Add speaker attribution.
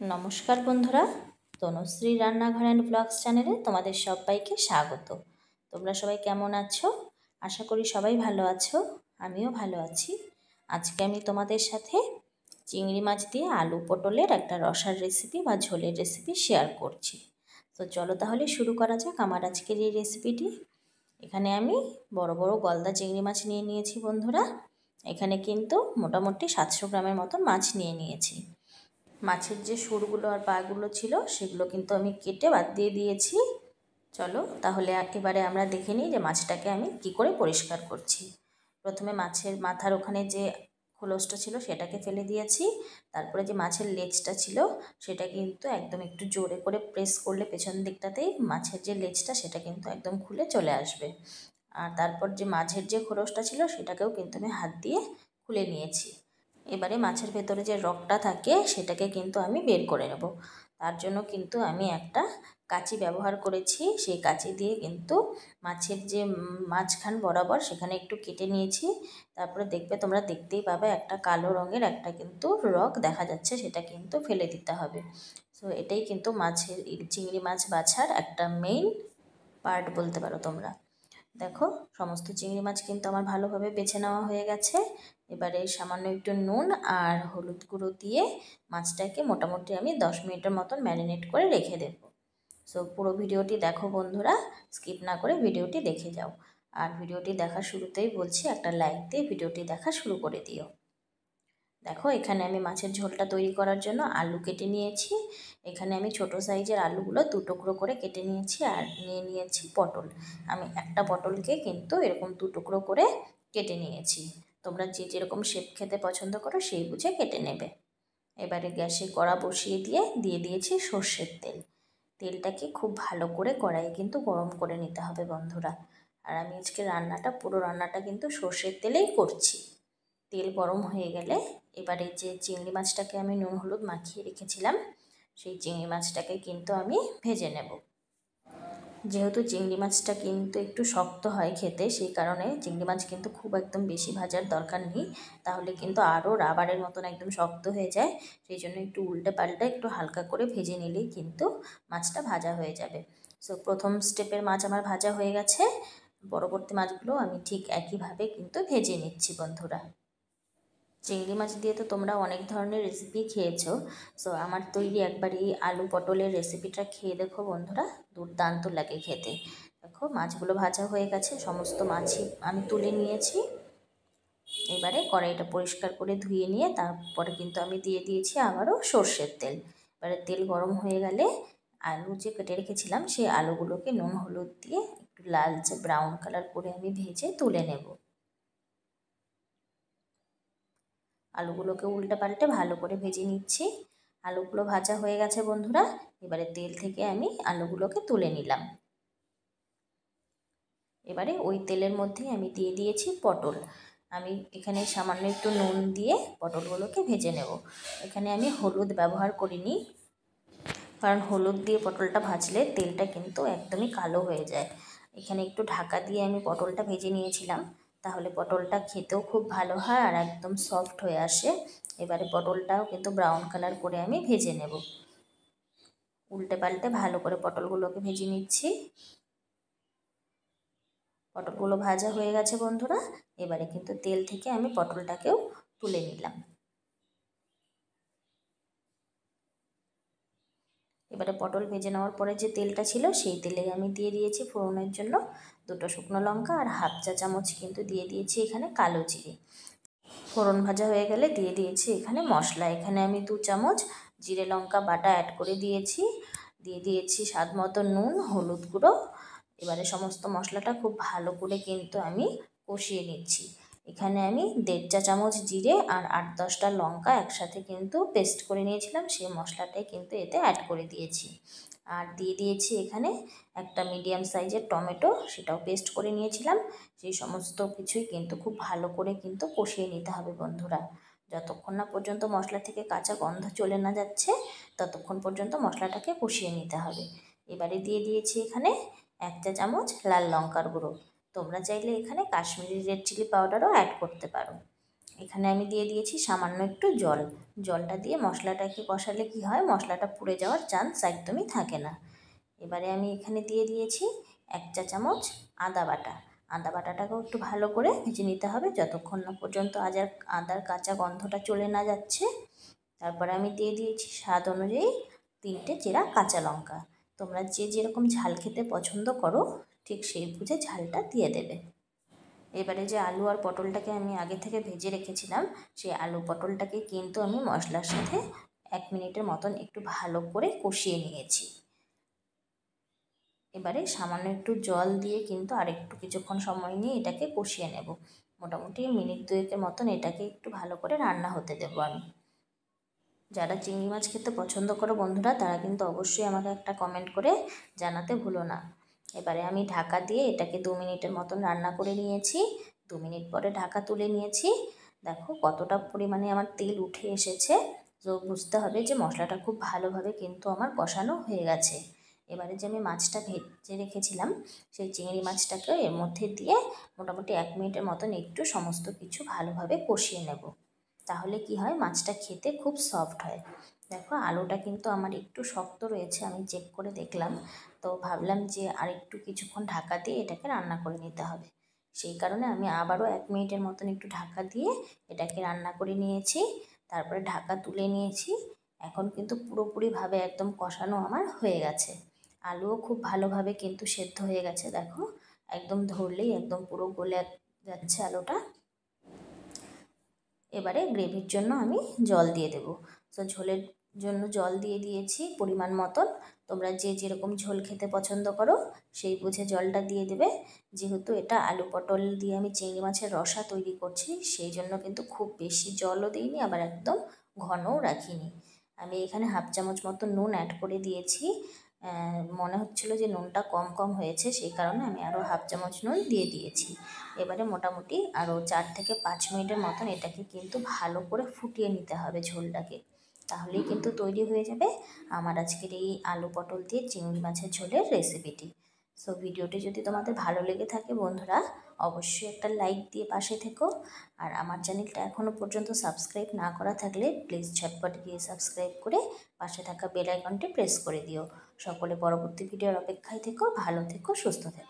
Speaker 1: নমস্কার বন্ধুরা, তনুশ্রী রান্নাঘর অ্যান্ড ব্লগস চ্যানেলে তোমাদের সবাইকে স্বাগত। তোমরা সবাই কেমন আছো? আশা করি সবাই ভালো আছো। আমিও ভালো আছি। আজকে আমি তোমাদের সাথে চিংড়ি মাছ দিয়ে আলু পটলের একটা রসার রেসিপি বা ঝোলের রেসিপি শেয়ার করছি। তো চলো তাহলে শুরু করা যাক আমার আজকের এই রেসিপিটি। এখানে আমি বড় বড় গলদা চিংড়ি মাছ নিয়ে নিয়েছি বন্ধুরা। এখানে কিন্তু মোটামুটি 700 গ্রামের মতো মাছ নিয়ে নিয়েছি। মাছের যে সুরগুলো আর পাগুলো ছিল সেগুলো কিন্তু আমি কেটে বাদ দিয়ে দিয়েছি। চলো তাহলে একেবারে আমরা দেখে নিই যে মাছটাকে আমি কি করে পরিষ্কার করছি। প্রথমে মাছের মাথার ওখানে যে খোলসটা ছিল সেটাকে ফেলে দিয়েছি। তারপরে যে মাছের লেজটা ছিল সেটা কিন্তু একদম একটু জোরে করে প্রেস করলে পেছন দিকটাতেই মাছের যে লেজটা সেটা কিন্তু একদম খুলে চলে আসবে। আর তারপর যে মাছের যে খোলসটা ছিল সেটাকেও কিন্তু আমি হাত দিয়ে খুলে নিয়েছি। এবারে মাছের ভেতরে যে রগটা থাকে সেটাকে কিন্তু আমি বের করে নেব। তার জন্য কিন্তু আমি একটা কাঁচি ব্যবহার করেছি। সেই কাঁচি দিয়ে কিন্তু মাছের যে মাঝখান বরাবর সেখানে একটু কেটে নিয়েছি। তারপরে দেখবে, তোমরা দেখতেই পাবে একটা কালো রঙের একটা কিন্তু রগ দেখা যাচ্ছে, সেটা কিন্তু ফেলে দিতে হবে। সো এটাই কিন্তু মাছের চিংড়ি মাছ বাছার একটা মেইন পার্ট বলতে পারো তোমরা। দেখো, সমস্ত চিংড়ি মাছ কিন্তু আমার ভালোভাবে বেছে নেওয়া হয়ে গেছে। এবারে সামান্য একটু নুন আর হলুদ গুঁড়ো দিয়ে মাছটাকে মোটামুটি আমি 10 মিনিটের মতন ম্যারিনেট করে রেখে দেব। সো পুরো ভিডিওটি দেখো বন্ধুরা, স্কিপ না করে ভিডিওটি দেখে যাও। আর ভিডিওটি দেখা শুরুতেই বলছি, একটা লাইক দিয়ে ভিডিওটি দেখা শুরু করে দিও। দেখো, এখানে আমি মাছের ঝোলটা তৈরি করার জন্য আলু কেটে নিয়েছি। এখানে আমি ছোট সাইজের আলুগুলো 2 টুকরো করে কেটে নিয়েছি আর নিয়ে নিয়েছি পটল। আমি একটা পটলকে কিন্তু এরকম 2 টুকরো করে কেটে নিয়েছি। তোমরা যে যেরকম শেপ খেতে পছন্দ করো সেই বুঝে কেটে নেবে। এবারে গ্যাসে কড়া বসিয়ে দিয়ে দিয়েছি সর্ষের তেল। তেলটাকে খুব ভালো করে কড়াইয়ে কিন্তু গরম করে নিতে হবে বন্ধুরা। আর আমি আজকে পুরো রান্নাটা কিন্তু সর্ষের তেলেই করছি। তেল গরম হয়ে গেলে এবারে যে চিংড়ি মাছটাকে আমি নুন হলুদ মাখিয়ে রেখেছিলাম সেই চিংড়ি মাছটাকে কিন্তু আমি ভেজে নেব। যেহেতু চিংড়ি মাছটা কিন্তু একটু শক্ত হয় খেতে, সেই কারণে চিংড়ি মাছ কিন্তু খুব একদম বেশি ভাজার দরকার নেই, তাহলে কিন্তু আরও রাবারের মতন একদম শক্ত হয়ে যায়। সেই জন্য একটু উল্টে পাল্টে একটু হালকা করে ভেজে নিলেই কিন্তু মাছটা ভাজা হয়ে যাবে। সো প্রথম স্টেপের মাছ আমার ভাজা হয়ে গেছে। পরবর্তী মাছগুলো আমি ঠিক একইভাবে কিন্তু ভেজে নিচ্ছি বন্ধুরা। চিংড়ি মাছ দিয়ে তো তোমরা অনেক ধরনের রেসিপি খেয়েছো। সো আমার তৈরি একবার এই আলু পটলের রেসিপিটা খেয়ে দেখো বন্ধুরা, দুর্দান্ত লাগে খেতে। দেখো, মাছগুলো ভাজা হয়ে গেছে, সমস্ত মাছই আমি তুলে নিয়েছি। এবারে কড়াইটা পরিষ্কার করে ধুয়ে নিয়ে তারপরে কিন্তু আমি দিয়ে দিয়েছি আবারও সর্ষের তেল। এবারে তেল গরম হয়ে গেলে আলু যে কেটে রেখেছিলাম সেই আলুগুলোকে নুন হলুদ দিয়ে একটু লালচে ব্রাউন কালার করে আমি ভেজে তুলে নেব। আলুগুলোকে উল্টে পাল্টে ভালো করে ভেজে নিচ্ছি। আলুগুলো ভাজা হয়ে গেছে বন্ধুরা। এবারে তেল থেকে আমি আলুগুলোকে তুলে নিলাম। এবারে ওই তেলের মধ্যেই আমি দিয়ে দিয়েছি পটল। আমি এখানে সামান্য একটু নুন দিয়ে পটলগুলোকে ভেজে নেব। এখানে আমি হলুদ ব্যবহার করিনি, কারণ হলুদ দিয়ে পটলটা ভাজলে তেলটা কিন্তু একদমই কালো হয়ে যায়। এখানে একটু ঢাকা দিয়ে আমি পটলটা ভেজে নিয়েছিলাম, তাহলে পটলটা খেতেও খুব ভালো হয় আর একদম সফট হয়ে আসে। এবারে পটলটাও কিন্তু ব্রাউন কালার করে আমি ভেজে নেব। উল্টে পাল্টে ভালো করে পটলগুলোকে ভেজে নিচ্ছি। পটলগুলো ভাজা হয়ে গেছে বন্ধুরা। এবারে কিন্তু তেল থেকে আমি পটলটাকেও তুলে নিলাম। এবারে পটল ভেজে নেওয়ার পরে যে তেলটা ছিল সেই তেলে আমি দিয়ে দিয়েছি ফোড়নের জন্য 2টো শুকনো লঙ্কা আর হাফ চা চামচ কিন্তু দিয়ে দিয়েছি এখানে কালো জিরে। ফোড়ন ভাজা হয়ে গেলে দিয়ে দিয়েছি এখানে মশলা। এখানে আমি 2 চামচ জিরে লঙ্কা বাটা অ্যাড করে দিয়েছি। দিয়ে দিয়েছি স্বাদ মতো নুন, হলুদ গুঁড়ো। এবারে সমস্ত মশলাটা খুব ভালো করে কিন্তু আমি কষিয়ে নিচ্ছি। এখানে আমি 1.5 চা চামচ জিরে আর 8-10টা লঙ্কা একসাথে কিন্তু পেস্ট করে নিয়েছিলাম, সেই মশলাটাই কিন্তু এতে অ্যাড করে দিয়েছি। আর দিয়ে দিয়েছি এখানে একটা মিডিয়াম সাইজের টমেটো, সেটাও পেস্ট করে নিয়েছিলাম। সেই সমস্ত কিছুই কিন্তু খুব ভালো করে কিন্তু কষিয়ে নিতে হবে বন্ধুরা। যতক্ষণ না পর্যন্ত মশলা থেকে কাঁচা গন্ধ চলে না যাচ্ছে ততক্ষণ পর্যন্ত মশলাটাকে কষিয়ে নিতে হবে। এবারে দিয়ে দিয়েছি এখানে 1 চা চামচ লাল লঙ্কার গুঁড়ো। তোমরা চাইলে এখানে কাশ্মীরি রেড চিলি পাউডারও অ্যাড করতে পারো। এখানে আমি দিয়ে দিয়েছি সামান্য একটু জল। জলটা দিয়ে মশলাটাকে কষালে কি হয়, মশলাটা পুড়ে যাওয়ার চান্স একদমই থাকে না। এবারে আমি এখানে দিয়ে দিয়েছি 1 চা চামচ আদা বাটা। আদা বাটাটাকেও একটু ভালো করে ভেজে নিতে হবে যতক্ষণ না পর্যন্ত আদার কাঁচা গন্ধটা চলে না যাচ্ছে। তারপরে আমি দিয়ে দিয়েছি স্বাদ অনুযায়ী 3টে চেরা কাঁচা লঙ্কা। তোমরা যে যেরকম ঝাল খেতে পছন্দ করো ঠিক সেই বুঝে ঝালটা দিয়ে দেবে। এবারে যে আলু আর পটলটাকে আমি আগে থেকে ভেজে রেখেছিলাম, সেই আলু পটলটাকে কিন্তু আমি মশলার সাথে 1 মিনিটের মতন একটু ভালো করে কষিয়ে নিয়েছি। এবারে সামান্য একটু জল দিয়ে কিন্তু আরেকটু কিছুক্ষণ সময় নিয়ে এটাকে কষিয়ে নেব। মোটামুটি মিনিট 2-এর মতন এটাকে একটু ভালো করে রান্না হতে দেবো আমি। যারা চিংড়ি মাছ খেতে পছন্দ করো বন্ধুরা, তারা কিন্তু অবশ্যই আমাকে একটা কমেন্ট করে জানাতে ভুলো না। এবারে আমি ঢাকা দিয়ে এটাকে 2 মিনিটের মতন রান্না করে নিয়েছি। 2 মিনিট পরে ঢাকা তুলে নিয়েছি। দেখো কতটা পরিমাণে আমার তেল উঠে এসেছে। তো বুঝতে হবে যে মশলাটা খুব ভালোভাবে কিন্তু আমার কষানো হয়ে গেছে। এবারে যে আমি মাছটা ভেজে রেখেছিলাম, সেই চিংড়ি মাছটাকেও এর মধ্যে দিয়ে মোটামুটি 1 মিনিটের মতন একটু সমস্ত কিছু ভালোভাবে কষিয়ে নেব। তাহলে কি হয়, মাছটা খেতে খুব সফট হয়। দেখো আলুটা কিন্তু আমার একটু শক্ত রয়েছে, আমি চেক করে দেখলাম। তো ভাবলাম যে আর একটু কিছুক্ষণ ঢাকা দিয়ে এটাকে রান্না করে নিতে হবে। সেই কারণে আমি আবারও 1 মিনিটের মতন একটু ঢাকা দিয়ে এটাকে রান্না করে নিয়েছি। তারপরে ঢাকা তুলে নিয়েছি। এখন কিন্তু পুরোপুরিভাবে একদম কষানো আমার হয়ে গেছে। আলুও খুব ভালোভাবে কিন্তু সেদ্ধ হয়ে গেছে। দেখো একদম ধরলেই একদম পুরো গলে যাচ্ছে আলুটা। এবারে গ্রেভির জন্য আমি জল দিয়ে দেব। তো ঝোলের জন্য জল দিয়ে দিয়েছি পরিমাণ মতন। তোমরা যে যেরকম ঝোল খেতে পছন্দ করো সেই বুঝে জলটা দিয়ে দেবে। যেহেতু এটা আলু পটল দিয়ে আমি চিংড়ি মাছের রসা তৈরি করছি, সেই জন্য কিন্তু খুব বেশি জলও দিইনি, আবার একদম ঘনও রাখিনি। আমি এখানে 1/2 চামচ মতো নুন অ্যাড করে দিয়েছি। মনে হচ্ছিলো যে নুনটা কম কম হয়েছে, সেই কারণে আমি আরও 1/2 চামচ নুন দিয়ে দিয়েছি। এবারে মোটামুটি আরও 4 থেকে 5 মিনিটের মতন এটাকে কিন্তু ভালো করে ফুটিয়ে নিতে হবে ঝোলটাকে। তাহলেই কিন্তু তৈরি হয়ে যাবে আমার আজকের এই আলু পটল দিয়ে চিংড়ি মাছের ঝোলের রেসিপিটি। সো ভিডিওটি যদি তোমাদের ভালো লেগে থাকে বন্ধুরা, অবশ্যই একটা লাইক দিয়ে পাশে থেকো। আর আমার চ্যানেলটা এখনও পর্যন্ত সাবস্ক্রাইব না করা থাকলে প্লিজ ঝটপট গিয়ে সাবস্ক্রাইব করে পাশে থাকা বেল আইকনটি প্রেস করে দিও। সকলে পরবর্তী ভিডিওর অপেক্ষায় থেকো। ভালো থেকো, সুস্থ থেকো।